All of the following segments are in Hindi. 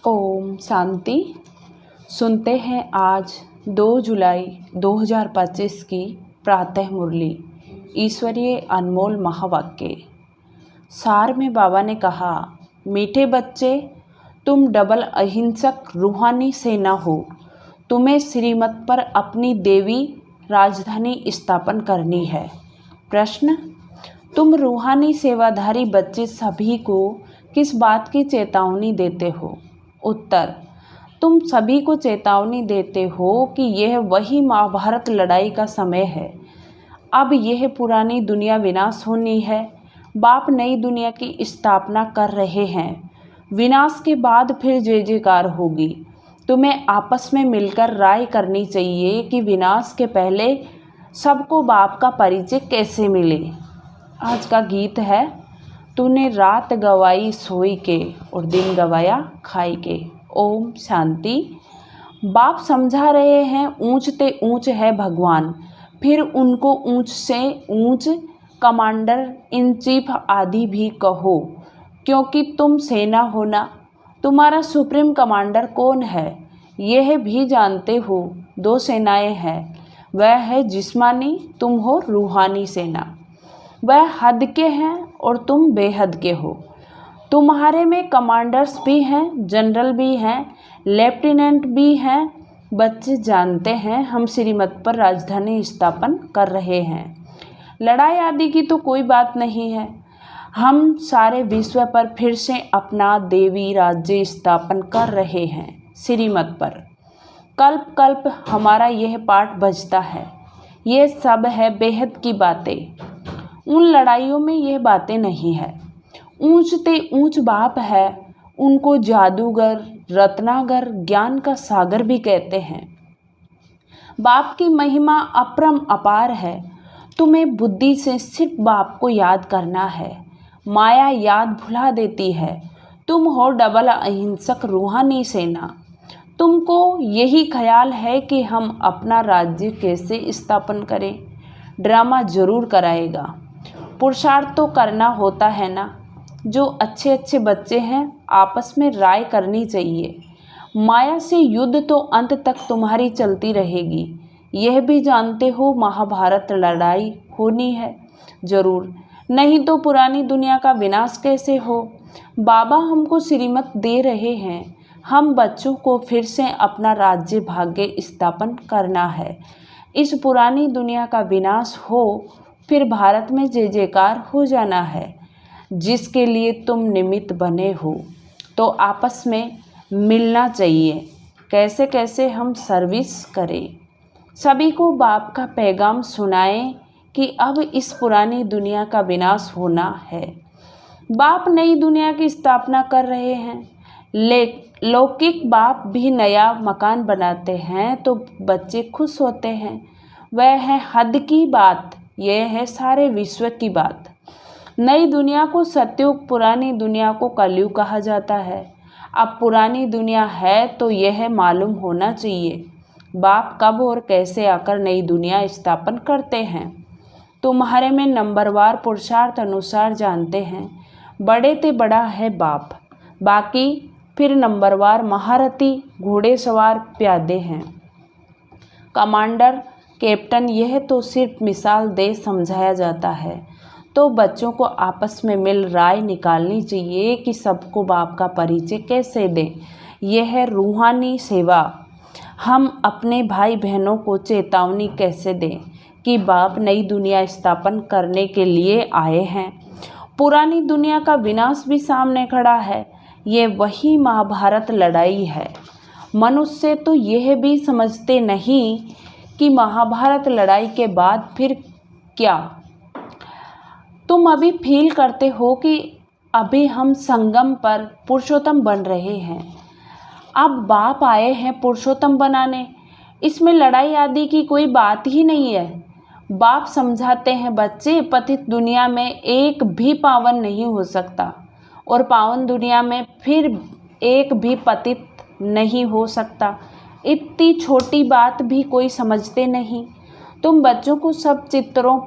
ओम शांति। सुनते हैं आज 2 जुलाई 2025 की प्रातः मुरली। ईश्वरीय अनमोल महावाक्य सार में बाबा ने कहा, मीठे बच्चे, तुम डबल अहिंसक रूहानी सेना हो। तुम्हें श्रीमत पर अपनी देवी राजधानी स्थापन करनी है। प्रश्न, तुम रूहानी सेवाधारी बच्चे सभी को किस बात की चेतावनी देते हो? उत्तर, तुम सभी को चेतावनी देते हो कि यह वही महाभारत लड़ाई का समय है। अब यह पुरानी दुनिया विनाश होनी है। बाप नई दुनिया की स्थापना कर रहे हैं। विनाश के बाद फिर जय जयकार होगी। तुम्हें आपस में मिलकर राय करनी चाहिए कि विनाश के पहले सबको बाप का परिचय कैसे मिले। आज का गीत है, तूने रात गवाई सोई के और दिन गवाया खाई के। ओम शांति। बाप समझा रहे हैं, ऊंच ते ऊंच है भगवान, फिर उनको ऊंच से ऊंच कमांडर इन चीफ आदि भी कहो, क्योंकि तुम सेना हो ना। तुम्हारा सुप्रीम कमांडर कौन है यह भी जानते हो। 2 सेनाएं हैं, वह है जिस्मानी, तुम हो रूहानी सेना। वह हद के हैं और तुम बेहद के हो। तुम्हारे में कमांडर्स भी हैं, जनरल भी हैं, लेफ्टिनेंट भी हैं। बच्चे जानते हैं हम श्रीमत पर राजधानी स्थापन कर रहे हैं। लड़ाई आदि की तो कोई बात नहीं है। हम सारे विश्व पर फिर से अपना देवी राज्य स्थापन कर रहे हैं श्रीमत पर। कल्प कल्प हमारा यह पाठ बजता है। ये सब है बेहद की बातें। उन लड़ाइयों में यह बातें नहीं है। ऊंच ते ऊंच बाप है, उनको जादूगर, रत्नागर, ज्ञान का सागर भी कहते हैं। बाप की महिमा अपरम अपार है। तुम्हें बुद्धि से सिर्फ बाप को याद करना है। माया याद भुला देती है। तुम हो डबल अहिंसक रूहानी सेना। तुमको यही ख्याल है कि हम अपना राज्य कैसे स्थापन करें। ड्रामा जरूर कराएगा। पुरुषार्थ तो करना होता है ना। जो अच्छे अच्छे बच्चे हैं, आपस में राय करनी चाहिए। माया से युद्ध तो अंत तक तुम्हारी चलती रहेगी। यह भी जानते हो महाभारत लड़ाई होनी है जरूर, नहीं तो पुरानी दुनिया का विनाश कैसे हो। बाबा हमको श्रीमत दे रहे हैं। हम बच्चों को फिर से अपना राज्य भाग्य स्थापन करना है। इस पुरानी दुनिया का विनाश हो, फिर भारत में जय जयकार हो जाना है, जिसके लिए तुम निमित्त बने हो। तो आपस में मिलना चाहिए। कैसे कैसे हम सर्विस करें। सभी को बाप का पैगाम सुनाएं कि अब इस पुरानी दुनिया का विनाश होना है। बाप नई दुनिया की स्थापना कर रहे हैं। लौकिक बाप भी नया मकान बनाते हैं तो बच्चे खुश होते हैं। वह है हद की बात, यह है सारे विश्व की बात। नई दुनिया को सतयुग, पुरानी दुनिया को कलयुग कहा जाता है। अब पुरानी दुनिया है तो यह मालूम होना चाहिए बाप कब और कैसे आकर नई दुनिया स्थापन करते हैं। तुम्हारे में नंबरवार पुरुषार्थ अनुसार जानते हैं। बड़े ते बड़ा है बाप, बाकी फिर नंबरवार महारथी, घोड़ेसवार, प्यादे हैं। कमांडर, कैप्टन, यह तो सिर्फ मिसाल दे समझाया जाता है। तो बच्चों को आपस में मिल राय निकालनी चाहिए कि सबको बाप का परिचय कैसे दें। यह है रूहानी सेवा। हम अपने भाई बहनों को चेतावनी कैसे दें कि बाप नई दुनिया स्थापन करने के लिए आए हैं। पुरानी दुनिया का विनाश भी सामने खड़ा है। ये वही महाभारत लड़ाई है। मनुष्य तो यह भी समझते नहीं कि महाभारत लड़ाई के बाद फिर क्या। तुम अभी फील करते हो कि अभी हम संगम पर पुरुषोत्तम बन रहे हैं। अब बाप आए हैं पुरुषोत्तम बनाने। इसमें लड़ाई आदि की कोई बात ही नहीं है। बाप समझाते हैं, बच्चे, पतित दुनिया में एक भी पावन नहीं हो सकता और पावन दुनिया में फिर एक भी पतित नहीं हो सकता। इतनी छोटी बात भी कोई समझते नहीं। तुम बच्चों को सब चित्रों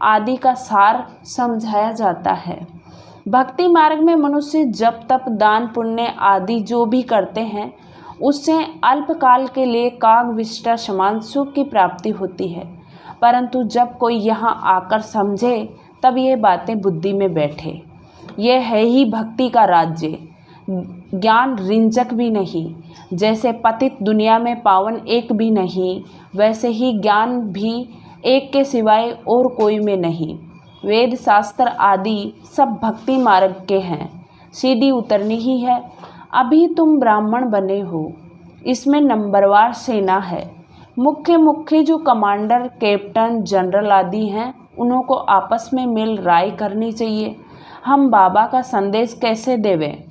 आदि का सार समझाया जाता है। भक्ति मार्ग में मनुष्य जप तप दान पुण्य आदि जो भी करते हैं उससे अल्पकाल के लिए काग विष्टा समान सुख की प्राप्ति होती है, परंतु जब कोई यहाँ आकर समझे तब ये बातें बुद्धि में बैठे। ये है ही भक्ति का राज्य, ज्ञान रिंचक भी नहीं। जैसे पतित दुनिया में पावन एक भी नहीं, वैसे ही ज्ञान भी एक के सिवाय और कोई में नहीं। वेद शास्त्र आदि सब भक्ति मार्ग के हैं, सीढ़ी उतरनी ही है। अभी तुम ब्राह्मण बने हो, इसमें नंबरवार सेना है। मुख्य मुख्य जो कमांडर कैप्टन जनरल आदि हैं उन्हों को आपस में मिल राय करनी चाहिए। हम बाबा का संदेश कैसे देवें?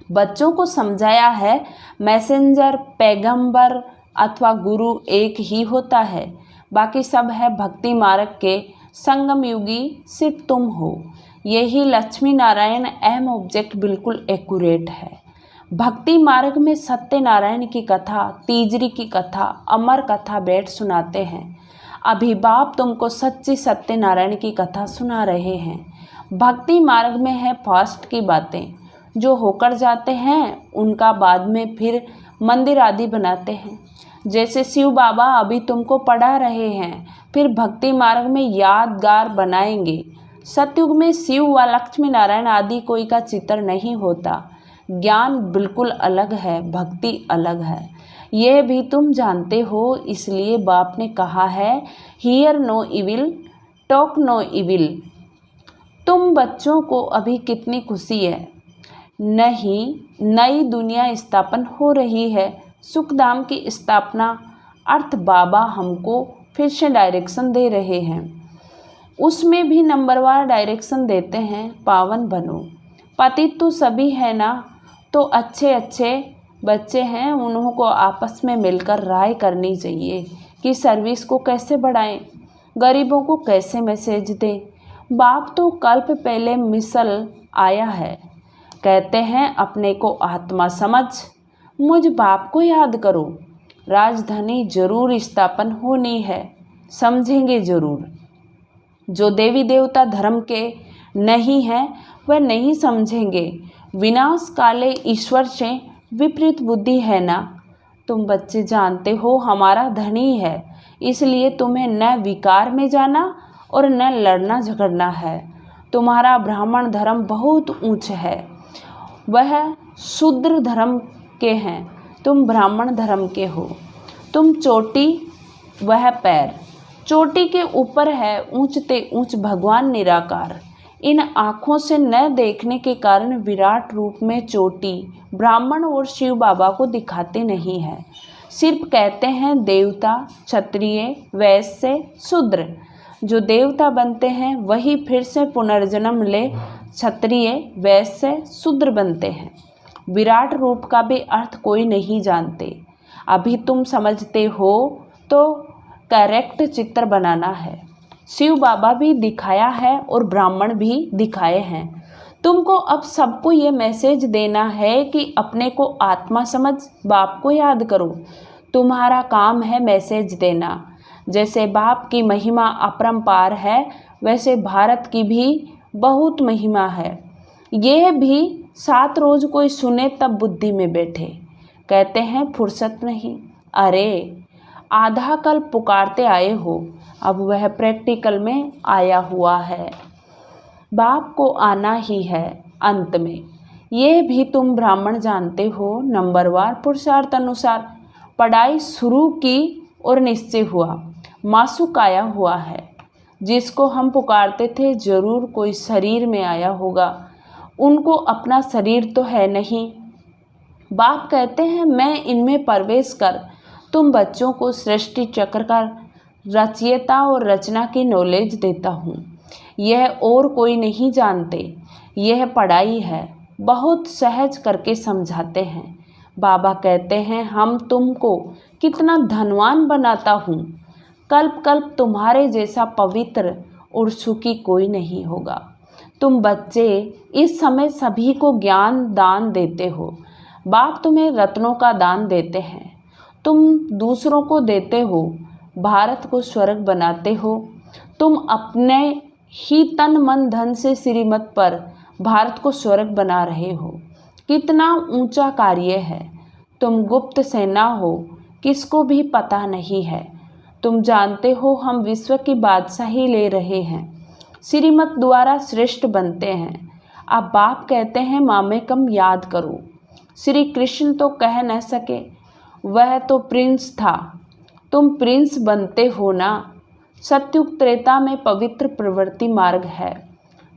बच्चों को समझाया है मैसेंजर पैगंबर अथवा गुरु एक ही होता है, बाकी सब है भक्ति मार्ग के संगम युगी, सिर्फ तुम हो। यही लक्ष्मी नारायण अहम ऑब्जेक्ट बिल्कुल एक्यूरेट है। भक्ति मार्ग में सत्यनारायण की कथा, तीजरी की कथा, अमर कथा बैठ सुनाते हैं। अभी बाप तुमको सच्ची सत्यनारायण की कथा सुना रहे हैं। भक्ति मार्ग में है फास्ट की बातें, जो होकर जाते हैं उनका बाद में फिर मंदिर आदि बनाते हैं। जैसे शिव बाबा अभी तुमको पढ़ा रहे हैं, फिर भक्ति मार्ग में यादगार बनाएंगे। सतयुग में शिव व लक्ष्मी नारायण आदि कोई का चित्र नहीं होता। ज्ञान बिल्कुल अलग है, भक्ति अलग है, यह भी तुम जानते हो। इसलिए बाप ने कहा है hear no evil, talk no evil. तुम बच्चों को अभी कितनी खुशी है, नहीं नई दुनिया स्थापन हो रही है, सुखधाम की स्थापना अर्थ बाबा हमको फिर से डायरेक्शन दे रहे हैं। उसमें भी नंबरवार डायरेक्शन देते हैं, पावन बनो। पतित तो सभी है ना, तो अच्छे अच्छे बच्चे हैं, उन्हों को आपस में मिलकर राय करनी चाहिए कि सर्विस को कैसे बढ़ाएं, गरीबों को कैसे मैसेज दें। बाप तो कल्प पहले मिसल आया है, कहते हैं अपने को आत्मा समझ, मुझ बाप को याद करो। राजधानी जरूर स्थापन होनी है, समझेंगे जरूर। जो देवी देवता धर्म के नहीं हैं वह नहीं समझेंगे। विनाश काले ईश्वर से विपरीत बुद्धि है ना। तुम बच्चे जानते हो हमारा धनी है, इसलिए तुम्हें न विकार में जाना और न लड़ना झगड़ना है। तुम्हारा ब्राह्मण धर्म बहुत ऊंच है, वह शूद्र धर्म के हैं, तुम ब्राह्मण धर्म के हो। तुम चोटी, वह पैर। चोटी के ऊपर है ऊंचते ऊंच भगवान निराकार। इन आँखों से न देखने के कारण विराट रूप में चोटी ब्राह्मण और शिव बाबा को दिखाते नहीं है, सिर्फ कहते हैं देवता, क्षत्रिय, वैश्य, शूद्र। जो देवता बनते हैं वही फिर से पुनर्जन्म ले क्षत्रिय, वैश्य, शूद्र बनते हैं। विराट रूप का भी अर्थ कोई नहीं जानते। अभी तुम समझते हो तो करेक्ट चित्र बनाना है। शिव बाबा भी दिखाया है और ब्राह्मण भी दिखाए हैं। तुमको अब सबको ये मैसेज देना है कि अपने को आत्मा समझ, बाप को याद करो। तुम्हारा काम है मैसेज देना। जैसे बाप की महिमा अपरंपार है, वैसे भारत की भी बहुत महिमा है। यह भी 7 रोज कोई सुने तब बुद्धि में बैठे। कहते हैं फुर्सत नहीं। अरे आधा कल पुकारते आए हो, अब वह प्रैक्टिकल में आया हुआ है। बाप को आना ही है अंत में। यह भी तुम ब्राह्मण जानते हो। नंबरवार पुरुषार्थ अनुसार पढ़ाई शुरू की और निश्चय हुआ, मासूक आया हुआ है। जिसको हम पुकारते थे जरूर कोई शरीर में आया होगा, उनको अपना शरीर तो है नहीं। बाप कहते हैं मैं इनमें प्रवेश कर तुम बच्चों को सृष्टि चक्र का रचयिता और रचना की नॉलेज देता हूँ। यह और कोई नहीं जानते, यह पढ़ाई है, बहुत सहज करके समझाते हैं। बाबा कहते हैं हम तुमको कितना धनवान बनाता हूँ, कल्प कल्प तुम्हारे जैसा पवित्र और सुखी कोई नहीं होगा। तुम बच्चे इस समय सभी को ज्ञान दान देते हो। बाप तुम्हें रत्नों का दान देते हैं, तुम दूसरों को देते हो, भारत को स्वर्ग बनाते हो। तुम अपने ही तन मन धन से श्रीमत पर भारत को स्वर्ग बना रहे हो। कितना ऊंचा कार्य है। तुम गुप्त सेना हो, किसको भी पता नहीं है। तुम जानते हो हम विश्व की बादशाही ले रहे हैं, श्रीमत द्वारा श्रेष्ठ बनते हैं। अब बाप कहते हैं मामे कम याद करो। श्री कृष्ण तो कह न सके, वह तो प्रिंस था, तुम प्रिंस बनते हो ना। सत्युग त्रेता में पवित्र प्रवृत्ति मार्ग है।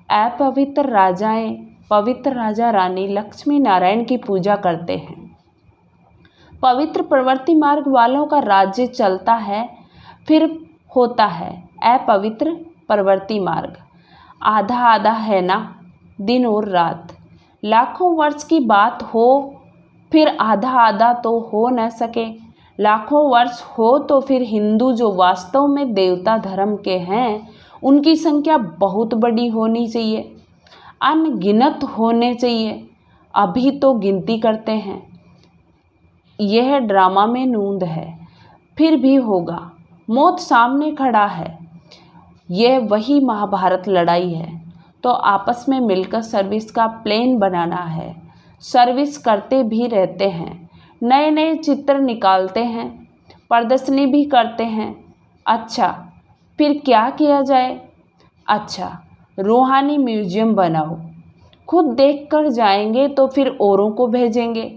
अपवित्र राजाएं, पवित्र राजा रानी लक्ष्मी नारायण की पूजा करते हैं। पवित्र प्रवृत्ति मार्ग वालों का राज्य चलता है, फिर होता है अपवित्र प्रवृत्ति मार्ग। आधा आधा है ना, दिन और रात। लाखों वर्ष की बात हो, फिर आधा आधा तो हो न सके। लाखों वर्ष हो तो फिर हिंदू जो वास्तव में देवता धर्म के हैं, उनकी संख्या बहुत बड़ी होनी चाहिए, अनगिनत होने चाहिए। अभी तो गिनती करते हैं। यह ड्रामा में नूंद है, फिर भी होगा। मौत सामने खड़ा है। यह वही महाभारत लड़ाई है। तो आपस में मिलकर सर्विस का प्लान बनाना है। सर्विस करते भी रहते हैं, नए नए चित्र निकालते हैं, प्रदर्शनी भी करते हैं। अच्छा, फिर क्या किया जाए? अच्छा, रूहानी म्यूजियम बनाओ। खुद देख कर जाएंगे तो फिर औरों को भेजेंगे।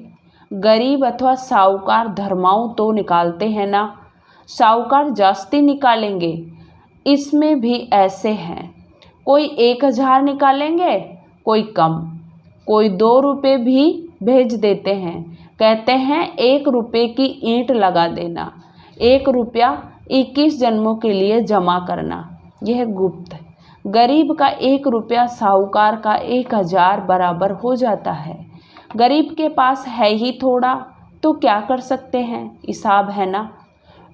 गरीब अथवा साहूकार धर्माऊ तो निकालते हैं ना, साहूकार जास्ती निकालेंगे। इसमें भी ऐसे हैं, कोई 1000 निकालेंगे, कोई कम, कोई 2 रुपये भी भेज देते हैं। कहते हैं 1 रुपये की ईंट लगा देना, 1 रुपया 21 जन्मों के लिए जमा करना। यह गुप्त। गरीब का 1 रुपया साहूकार का 1000 बराबर हो जाता है। गरीब के पास है ही थोड़ा, तो क्या कर सकते हैं, हिसाब है ना।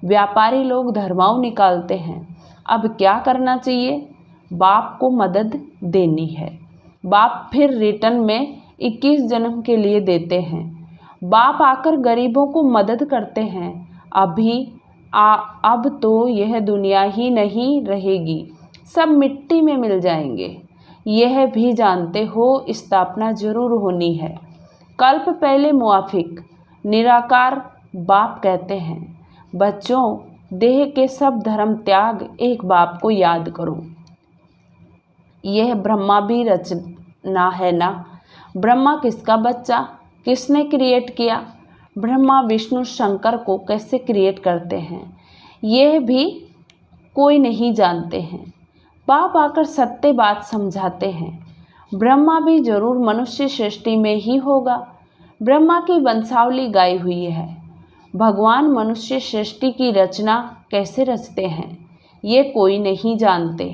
व्यापारी लोग धर्माऊ निकालते हैं। अब क्या करना चाहिए? बाप को मदद देनी है। बाप फिर रिटर्न में 21 जन्म के लिए देते हैं। बाप आकर गरीबों को मदद करते हैं। अब तो यह दुनिया ही नहीं रहेगी, सब मिट्टी में मिल जाएंगे। यह भी जानते हो स्थापना जरूर होनी है। कल्प पहले मुआफिक निराकार बाप कहते हैं, बच्चों देह के सब धर्म त्याग एक बाप को याद करो। यह ब्रह्मा भी रचना है ना। ब्रह्मा किसका बच्चा, किसने क्रिएट किया? ब्रह्मा विष्णु शंकर को कैसे क्रिएट करते हैं, यह भी कोई नहीं जानते हैं। बाप आकर सत्य बात समझाते हैं। ब्रह्मा भी जरूर मनुष्य सृष्टि में ही होगा। ब्रह्मा की वंशावली गाई हुई है। भगवान मनुष्य सृष्टि की रचना कैसे रचते हैं, ये कोई नहीं जानते।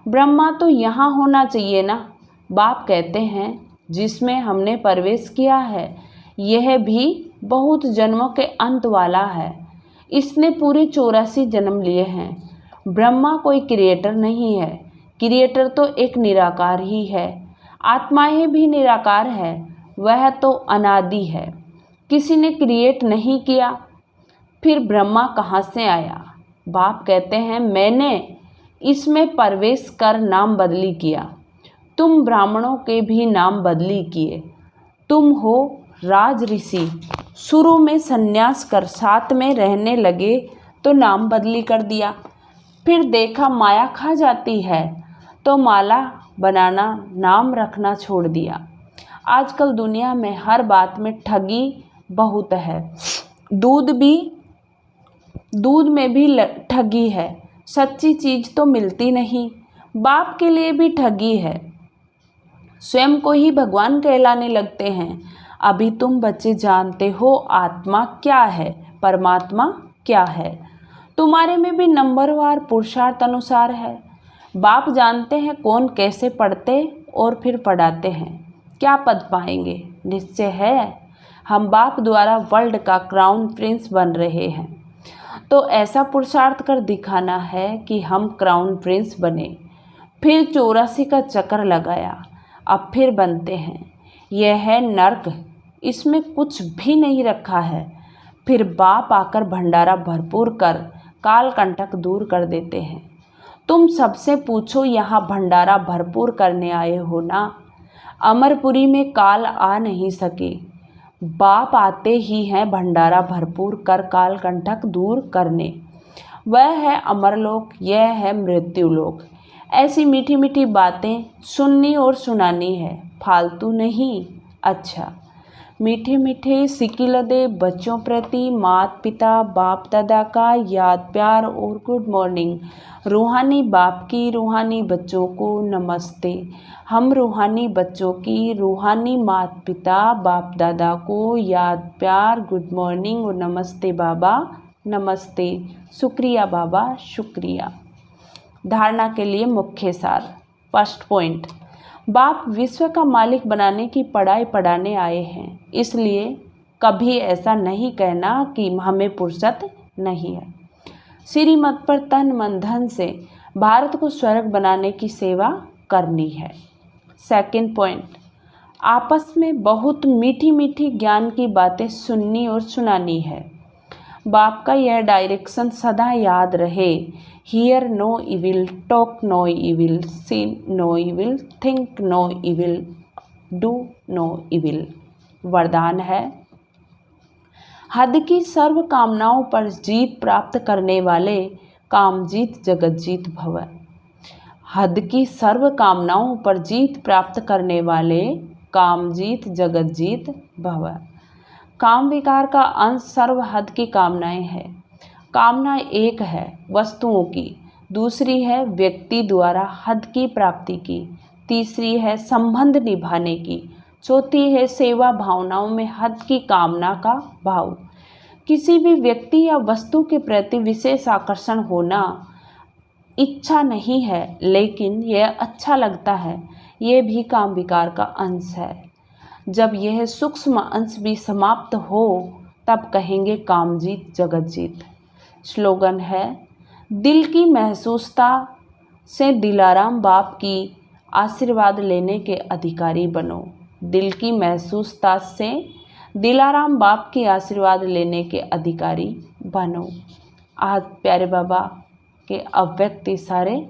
ब्रह्मा तो यहाँ होना चाहिए ना। बाप कहते हैं जिसमें हमने प्रवेश किया है, यह भी बहुत जन्मों के अंत वाला है। इसने पूरे 84 जन्म लिए हैं। ब्रह्मा कोई क्रिएटर नहीं है, क्रिएटर तो एक निराकार ही है। आत्माएं भी निराकार है, वह तो अनादि है, किसी ने क्रिएट नहीं किया। फिर ब्रह्मा कहाँ से आया? बाप कहते हैं मैंने इसमें प्रवेश कर नाम बदली किया। तुम ब्राह्मणों के भी नाम बदली किए। तुम हो राज ऋषि, शुरू में संन्यास कर साथ में रहने लगे तो नाम बदली कर दिया। फिर देखा माया खा जाती है तो माला बनाना, नाम रखना छोड़ दिया। आजकल दुनिया में हर बात में ठगी बहुत है। दूध में भी ठगी है, सच्ची चीज़ तो मिलती नहीं। बाप के लिए भी ठगी है, स्वयं को ही भगवान कहलाने लगते हैं। अभी तुम बच्चे जानते हो आत्मा क्या है, परमात्मा क्या है। तुम्हारे में भी नंबरवार पुरुषार्थ अनुसार है। बाप जानते हैं कौन कैसे पढ़ते और फिर पढ़ाते हैं, क्या पद पाएंगे। निश्चय है हम बाप द्वारा वर्ल्ड का क्राउन प्रिंस बन रहे हैं, तो ऐसा पुरुषार्थ कर दिखाना है कि हम क्राउन प्रिंस बने। फिर 84 का चक्कर लगाया, अब फिर बनते हैं। यह है नर्क, इसमें कुछ भी नहीं रखा है। फिर बाप आकर भंडारा भरपूर कर काल कंटक दूर कर देते हैं। तुम सबसे पूछो यहाँ भंडारा भरपूर करने आए हो ना। अमरपुरी में काल आ नहीं सके, बाप आते ही हैं भंडारा भरपूर कर काल कंटक दूर करने। वह है अमरलोक, यह है मृत्युलोक। ऐसी मीठी मीठी बातें सुननी और सुनानी है, फालतू नहीं। अच्छा, मीठे मीठे सिकिलदे बच्चों प्रति माता पिता बाप दादा का याद प्यार और गुड मॉर्निंग। रूहानी बाप की रूहानी बच्चों को नमस्ते। हम रूहानी बच्चों की रूहानी माता पिता बाप दादा को याद प्यार गुड मॉर्निंग और नमस्ते बाबा नमस्ते। शुक्रिया बाबा शुक्रिया। धारणा के लिए मुख्य सार। फर्स्ट पॉइंट, बाप विश्व का मालिक बनाने की पढ़ाई पढ़ाने आए हैं, इसलिए कभी ऐसा नहीं कहना कि हमें फुर्सत नहीं है। श्रीमत पर तन मन धन से भारत को स्वर्ग बनाने की सेवा करनी है। सेकंड पॉइंट, आपस में बहुत मीठी मीठी ज्ञान की बातें सुननी और सुनानी है। बाप का यह डायरेक्शन सदा याद रहे। Hear no evil, talk no evil, see no evil, think no evil, do no evil. वरदान है, हद की सर्व कामनाओं पर जीत प्राप्त करने वाले कामजीत जगतजीत भव। हद की सर्व कामनाओं पर जीत प्राप्त करने वाले कामजीत जगतजीत भव। काम विकार का अंश सर्व हद की कामनाएं है। कामना एक है वस्तुओं की, दूसरी है व्यक्ति द्वारा हद की प्राप्ति की, तीसरी है संबंध निभाने की, चौथी है सेवा भावनाओं में हद की कामना का भाव। किसी भी व्यक्ति या वस्तु के प्रति विशेष आकर्षण होना इच्छा नहीं है, लेकिन यह अच्छा लगता है, यह भी काम विकार का अंश है। जब यह सूक्ष्म अंश भी समाप्त हो तब कहेंगे कामजीत जगतजीत। स्लोगन है, दिल की महसूसता से दिलाराम बाप की आशीर्वाद लेने के अधिकारी बनो। दिल की महसूसता से दिलाराम बाप की आशीर्वाद लेने के अधिकारी बनो। आज प्यारे बाबा के अव्यक्त इशारे,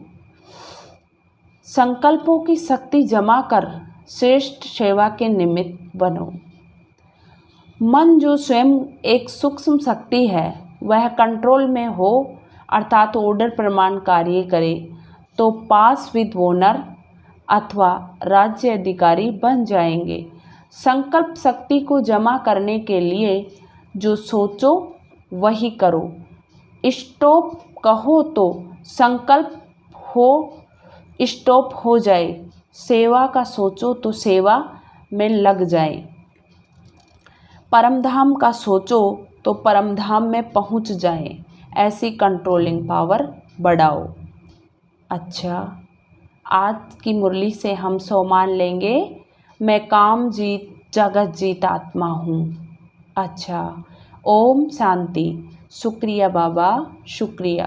संकल्पों की शक्ति जमा कर श्रेष्ठ सेवा के निमित्त बनो। मन जो स्वयं एक सूक्ष्म शक्ति है, वह कंट्रोल में हो अर्थात ऑर्डर प्रमाण कार्य करे तो पास विद ओनर अथवा राज्य अधिकारी बन जाएंगे। संकल्प शक्ति को जमा करने के लिए जो सोचो वही करो। स्टॉप कहो तो संकल्प हो स्टॉप हो जाए। सेवा का सोचो तो सेवा में लग जाए। परमधाम का सोचो तो परमधाम में पहुंच जाए। ऐसी कंट्रोलिंग पावर बढ़ाओ। अच्छा, आज की मुरली से हम सो मान लेंगे, मैं काम जीत जगत जीत आत्मा हूँ। अच्छा, ओम शांति। शुक्रिया बाबा शुक्रिया।